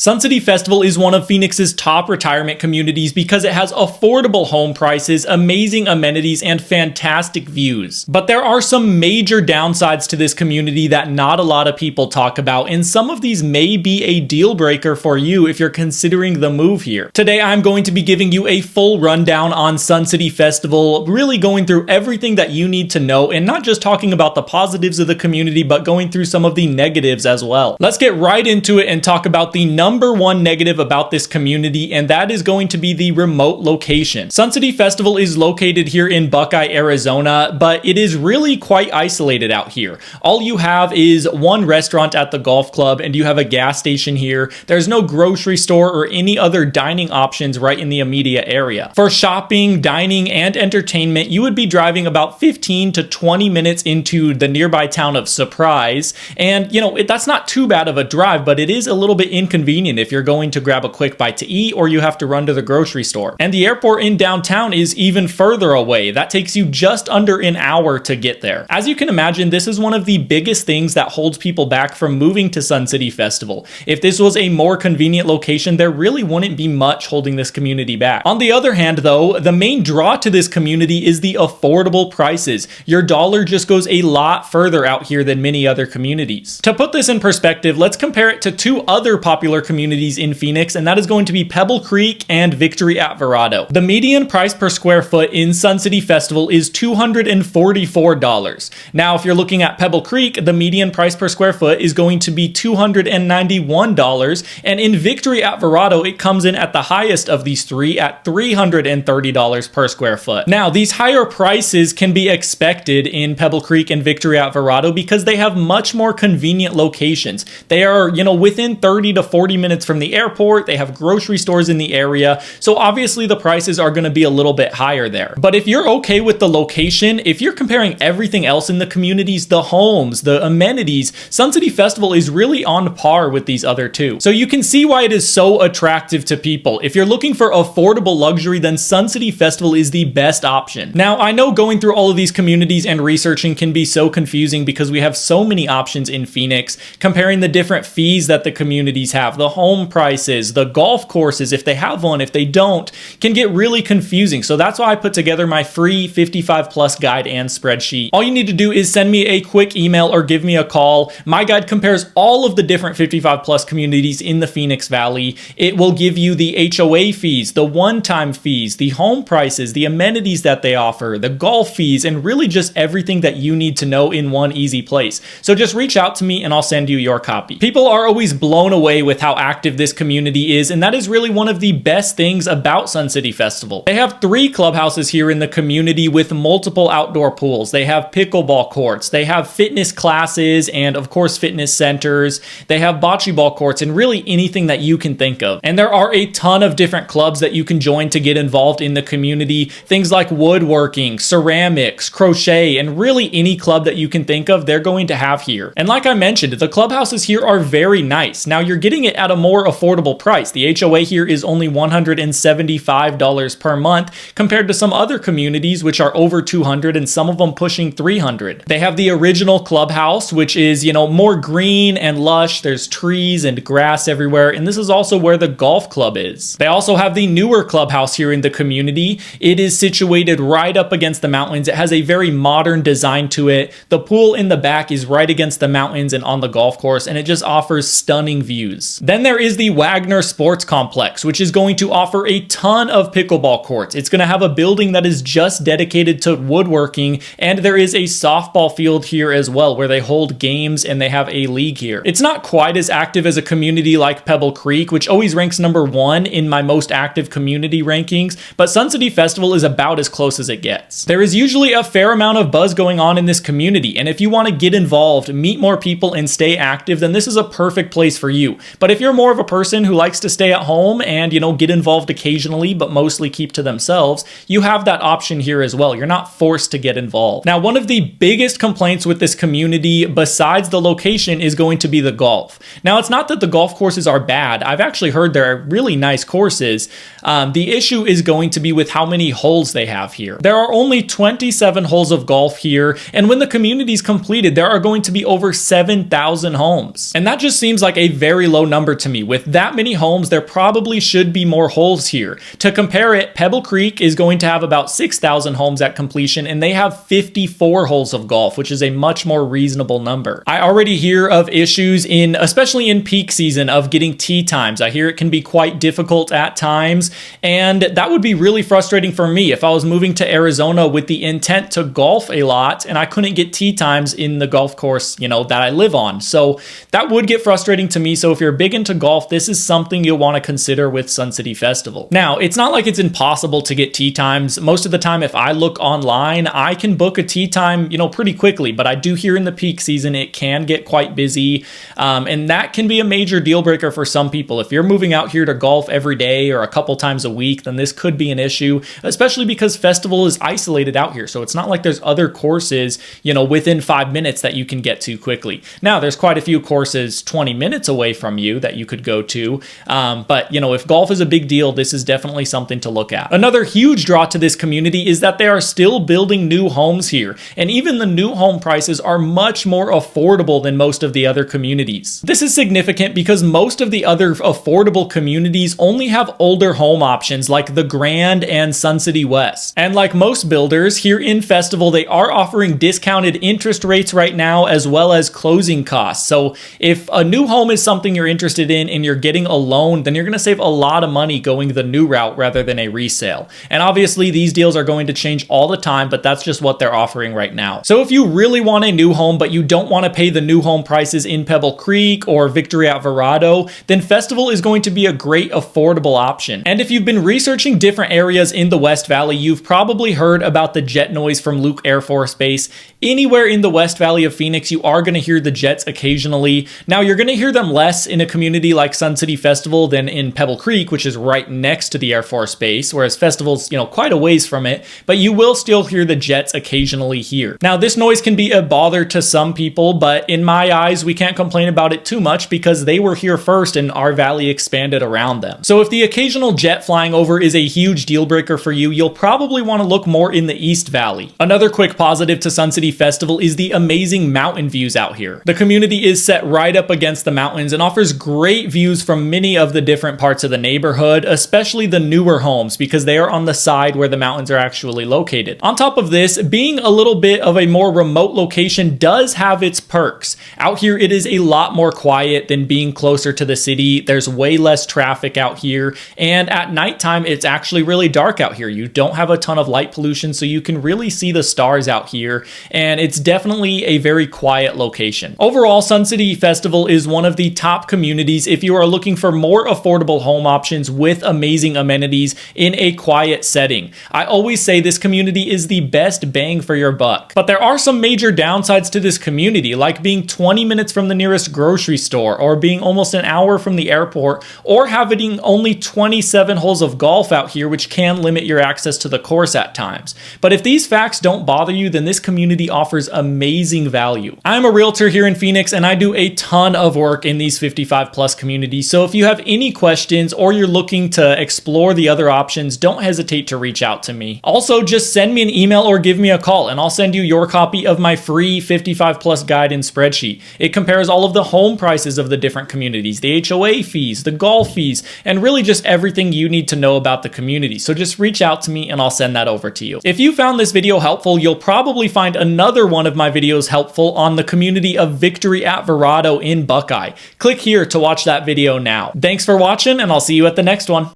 Sun City Festival is one of Phoenix's top retirement communities because it has affordable home prices, amazing amenities, and fantastic views. But there are some major downsides to this community that not a lot of people talk about, and some of these may be a deal breaker for you if you're considering the move here. Today, I'm going to be giving you a full rundown on Sun City Festival, really going through everything that you need to know, and not just talking about the positives of the community, but going through some of the negatives as well. Let's get right into it and talk about the number one negative about this community, and that is going to be the remote location. Sun City Festival is located here in Buckeye, Arizona, but it is really quite isolated out here. All you have is one restaurant at the golf club, and you have a gas station here. There's no grocery store or any other dining options right in the immediate area. For shopping, dining, and entertainment, you would be driving about 15 to 20 minutes into the nearby town of Surprise, and that's not too bad of a drive, but it is a little bit inconvenient if you're going to grab a quick bite to eat or you have to run to the grocery store. And the airport in downtown is even further away. That takes you just under an hour to get there. As you can imagine, this is one of the biggest things that holds people back from moving to Sun City Festival. If this was a more convenient location, there really wouldn't be much holding this community back. On the other hand, though, the main draw to this community is the affordable prices. Your dollar just goes a lot further out here than many other communities. To put this in perspective, let's compare it to two other popular communities in Phoenix, and that is going to be Pebblecreek and Victory at Verrado. The median price per square foot in Sun City Festival is $244. Now, if you're looking at Pebblecreek, the median price per square foot is going to be $291, and in Victory at Verrado, it comes in at the highest of these three at $330 per square foot. Now, these higher prices can be expected in Pebblecreek and Victory at Verrado because they have much more convenient locations. They are, within 30 to 40 minutes from the airport. They have grocery stores in the area. So obviously the prices are going to be a little bit higher there. But if you're okay with the location, if you're comparing everything else in the communities, the homes, the amenities, Sun City Festival is really on par with these other two. So you can see why it is so attractive to people. If you're looking for affordable luxury, then Sun City Festival is the best option. Now, I know going through all of these communities and researching can be so confusing because we have so many options in Phoenix, comparing the different fees that the communities have, the home prices, the golf courses, if they have one, if they don't, can get really confusing. So that's why I put together my free 55 plus guide and spreadsheet. All you need to do is send me a quick email or give me a call. My guide compares all of the different 55 plus communities in the Phoenix Valley. It will give you the HOA fees, the one-time fees, the home prices, the amenities that they offer, the golf fees, and really just everything that you need to know in one easy place. So just reach out to me and I'll send you your copy. People are always blown away with how active this community is, and that is really one of the best things about Sun City Festival. They have 3 clubhouses here in the community with multiple outdoor pools. They have pickleball courts, they have fitness classes, and of course fitness centers. They have bocce ball courts and really anything that you can think of. And there are a ton of different clubs that you can join to get involved in the community. Things like woodworking, ceramics, crochet, and really any club that you can think of, they're going to have here. And like I mentioned, the clubhouses here are very nice. Now you're getting it at a more affordable price. The HOA here is only $175 per month compared to some other communities which are over $200 and some of them pushing $300. They have the original clubhouse, which is, more green and lush. There's trees and grass everywhere, and this is also where the golf club is. They also have the newer clubhouse here in the community. It is situated right up against the mountains. It has a very modern design to it. The pool in the back is right against the mountains and on the golf course, and it just offers stunning views. Then there is the Wagner Sports Complex, which is going to offer a ton of pickleball courts. It's going to have a building that is just dedicated to woodworking, and there is a softball field here as well where they hold games and they have a league here. It's not quite as active as a community like Pebblecreek, which always ranks number 1 in my most active community rankings, but Sun City Festival is about as close as it gets. There is usually a fair amount of buzz going on in this community, and if you want to get involved, meet more people, and stay active, then this is a perfect place for you. But if you're more of a person who likes to stay at home and, get involved occasionally, but mostly keep to themselves, you have that option here as well. You're not forced to get involved. Now, one of the biggest complaints with this community, besides the location, is going to be the golf. Now, it's not that the golf courses are bad. I've actually heard they're really nice courses. The issue is going to be with how many holes they have here. There are only 27 holes of golf here, and when the community is completed, there are going to be over 7,000 homes. And that just seems like a very low number number to me. With that many homes, there probably should be more holes here. To compare it, Pebblecreek is going to have about 6,000 homes at completion, and they have 54 holes of golf, which is a much more reasonable number. I already hear of issues especially in peak season, of getting tee times. I hear it can be quite difficult at times, and that would be really frustrating for me if I was moving to Arizona with the intent to golf a lot and I couldn't get tee times in the golf course, that I live on. So that would get frustrating to me. So if you're big into golf, this is something you'll want to consider with Sun City Festival. Now, it's not like it's impossible to get tee times. Most of the time, if I look online, I can book a tee time, pretty quickly, but I do hear in the peak season, it can get quite busy. And that can be a major deal breaker for some people. If you're moving out here to golf every day or a couple times a week, then this could be an issue, especially because Festival is isolated out here. So it's not like there's other courses, within 5 minutes that you can get to quickly. Now, there's quite a few courses 20 minutes away from you that you could go to. But, if golf is a big deal, this is definitely something to look at. Another huge draw to this community is that they are still building new homes here. And even the new home prices are much more affordable than most of the other communities. This is significant because most of the other affordable communities only have older home options like the Grand and Sun City West. And like most builders, here in Festival, they are offering discounted interest rates right now as well as closing costs. So if a new home is something you're interested in and you're getting a loan, then you're going to save a lot of money going the new route rather than a resale. And obviously these deals are going to change all the time, but that's just what they're offering right now. So if you really want a new home, but you don't want to pay the new home prices in Pebblecreek or Victory at Verrado, then Festival is going to be a great affordable option. And if you've been researching different areas in the West Valley, you've probably heard about the jet noise from Luke Air Force Base. Anywhere in the West Valley of Phoenix, you are going to hear the jets occasionally. Now, you're going to hear them less in a community like Sun City Festival than in Pebblecreek, which is right next to the Air Force Base, whereas Festival's, quite a ways from it, but you will still hear the jets occasionally here. Now, this noise can be a bother to some people, but in my eyes, we can't complain about it too much because they were here first and our valley expanded around them. So if the occasional jet flying over is a huge deal breaker for you, you'll probably want to look more in the East Valley. Another quick positive to Sun City Festival is the amazing mountain views out here. The community is set right up against the mountains and offers great views from many of the different parts of the neighborhood, especially the newer homes because they are on the side where the mountains are actually located. On top of this, being a little bit of a more remote location does have its perks. Out here, it is a lot more quiet than being closer to the city. There's way less traffic out here, and at nighttime, it's actually really dark out here. You don't have a ton of light pollution, so you can really see the stars out here, and it's definitely a very quiet location. Overall, Sun City Festival is one of the top communities if you are looking for more affordable home options with amazing amenities in a quiet setting. I always say this community is the best bang for your buck, but there are some major downsides to this community, like being 20 minutes from the nearest grocery store, or being almost an hour from the airport, or having only 27 holes of golf out here, which can limit your access to the course at times. But if these facts don't bother you, then this community offers amazing value. I'm a realtor here in Phoenix, and I do a ton of work in these 55 plus communities. So if you have any questions or you're looking to explore the other options, don't hesitate to reach out to me. Also, just send me an email or give me a call, and I'll send you your copy of my free 55 plus guide and spreadsheet. It compares all of the home prices of the different communities, the HOA fees, the golf fees, and really just everything you need to know about the community. So just reach out to me and I'll send that over to you. If you found this video helpful, you'll probably find another one of my videos helpful on the community of Victory at Verrado in Buckeye. Click here to watch that video now. Thanks for watching, and I'll see you at the next one.